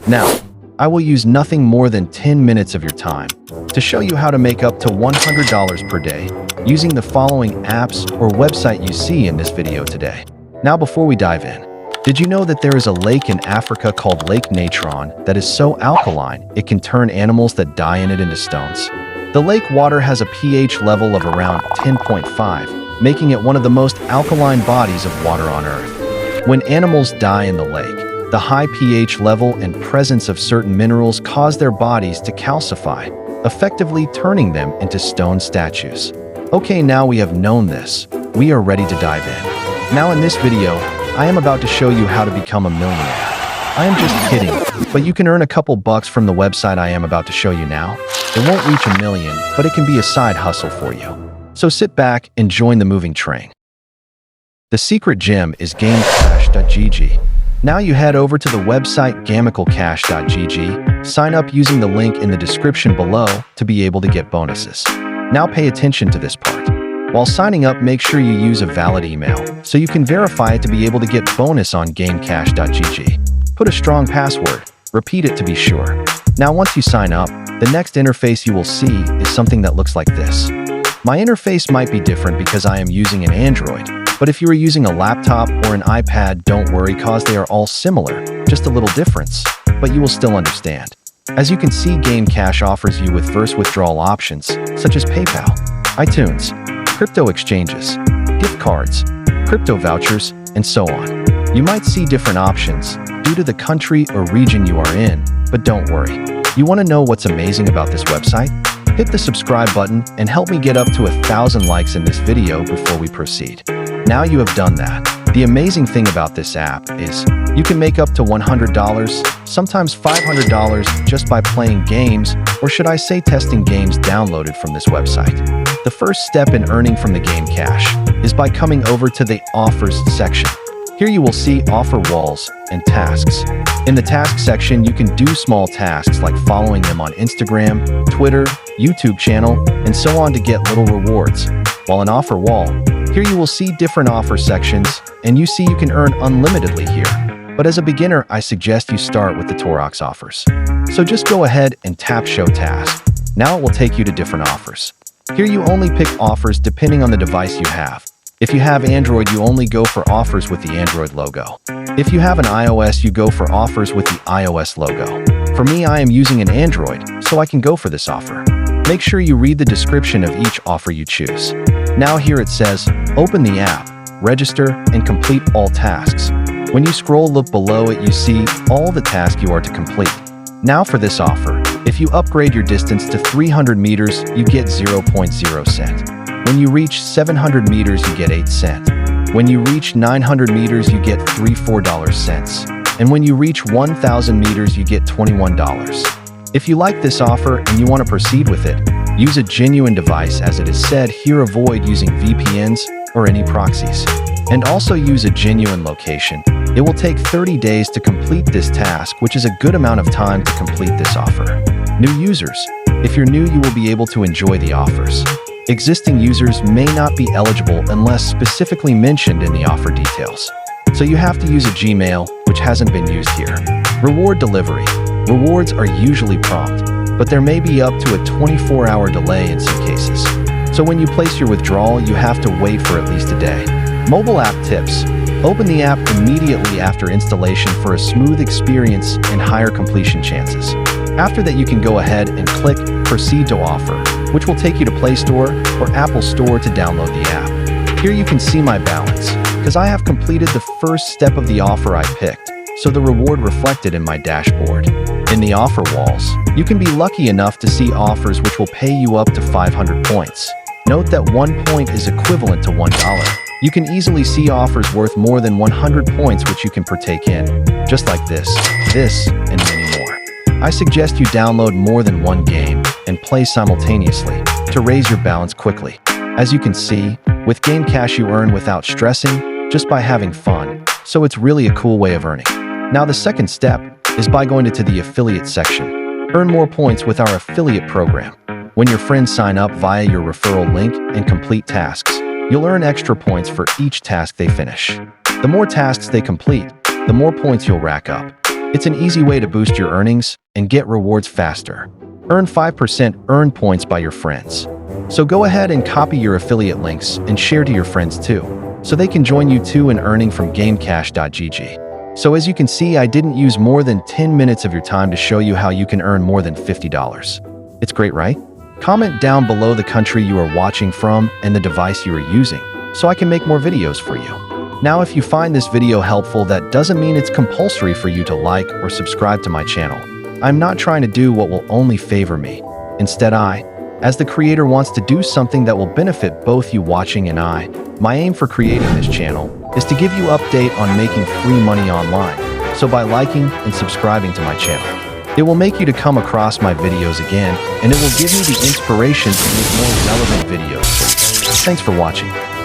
Now, I will use nothing more than 10 minutes of your time to show you how to make up to $100 per day using the following apps or website you see in this video today. Now, before we dive in, did you know that there is a lake in Africa called Lake Natron that is so alkaline it can turn animals that die in it into stones? The lake water has a pH level of around 10.5, making it one of the most alkaline bodies of water on Earth. When animals die in the lake, the high pH level and presence of certain minerals cause their bodies to calcify, effectively turning them into stone statues. Okay, now we have known this, we are ready to dive in. Now in this video, I am about to show you how to become a millionaire. I am just kidding, but you can earn a couple bucks from the website I am about to show you now. It won't reach $1 million, but it can be a side hustle for you. So sit back and join the moving train. The secret gem is GameCash.gg. Now you head over to the website GamicalCash.gg, sign up using the link in the description below to be able to get bonuses. Now pay attention to this part. While signing up, make sure you use a valid email so you can verify it to be able to get bonus on GameCash.gg. Put a strong password, repeat it to be sure. Now once you sign up, the next interface you will see is something that looks like this. My interface might be different because I am using an Android, but if you are using a laptop or an iPad, don't worry cause they are all similar, just a little difference, but you will still understand. As you can see, GameCash offers you with first withdrawal options, such as PayPal, iTunes, crypto exchanges, gift cards, crypto vouchers, and so on. You might see different options due to the country or region you are in, but don't worry. You want to know what's amazing about this website? Hit the subscribe button and help me get up to 1,000 likes in this video before we proceed. Now you have done that. The amazing thing about this app is you can make up to $100, sometimes $500 just by playing games, or should I say testing games downloaded from this website. The first step in earning from the GameCash is by coming over to the Offers section. Here you will see offer walls and tasks. In the task section, you can do small tasks like following them on Instagram, Twitter, YouTube channel, and so on to get little rewards. While an offer wall, here you will see different offer sections, and you see you can earn unlimitedly here. But as a beginner, I suggest you start with the Torox offers. So just go ahead and tap Show Task. Now it will take you to different offers. Here you only pick offers depending on the device you have. If you have Android, you only go for offers with the Android logo. If you have an iOS, you go for offers with the iOS logo. For me, I am using an Android, so I can go for this offer. Make sure you read the description of each offer you choose. Now here it says, open the app, register, and complete all tasks. When you scroll look below it, you see all the tasks you are to complete. Now for this offer, if you upgrade your distance to 300 meters, you get 0.0 cent. When you reach 700 meters, you get 8 cents. When you reach 900 meters, you get $3.4. And when you reach 1,000 meters, you get $21. If you like this offer and you want to proceed with it, use a genuine device, as it is said here. Avoid using VPNs or any proxies. And also use a genuine location. It will take 30 days to complete this task, which is a good amount of time to complete this offer. New users. If you're new, you will be able to enjoy the offers. Existing users may not be eligible unless specifically mentioned in the offer details. So you have to use a Gmail, which hasn't been used here. Reward delivery. Rewards are usually prompt, but there may be up to a 24-hour delay in some cases. So when you place your withdrawal, you have to wait for at least a day. Mobile app tips. Open the app immediately after installation for a smooth experience and higher completion chances. After that, you can go ahead and click Proceed to Offer, which will take you to Play Store or Apple Store to download the app. Here you can see my balance, because I have completed the first step of the offer I picked, so the reward reflected in my dashboard. In the offer walls, you can be lucky enough to see offers which will pay you up to 500 points. Note that 1 point is equivalent to $1. You can easily see offers worth more than 100 points which you can partake in, just like this, and many more. I suggest you download more than one game and play simultaneously to raise your balance quickly. As you can see, with GameCash you earn without stressing, just by having fun, so it's really a cool way of earning. Now the second step is by going to the affiliate section. Earn more points with our affiliate program. When your friends sign up via your referral link and complete tasks, you'll earn extra points for each task they finish. The more tasks they complete, the more points you'll rack up. It's an easy way to boost your earnings and get rewards faster. Earn 5% earned points by your friends. So go ahead and copy your affiliate links and share to your friends too, so they can join you too in earning from GameCash.gg. So as you can see, I didn't use more than 10 minutes of your time to show you how you can earn more than $50. It's great, right? Comment down below the country you are watching from and the device you are using, so I can make more videos for you. Now, if you find this video helpful, that doesn't mean it's compulsory for you to like or subscribe to my channel. I'm not trying to do what will only favor me. Instead, as the creator, wants to do something that will benefit both you watching and I. My aim for creating this channel is to give you update on making free money online. So by liking and subscribing to my channel, it will make you to come across my videos again, and it will give me the inspiration to make more relevant videos. Thanks for watching.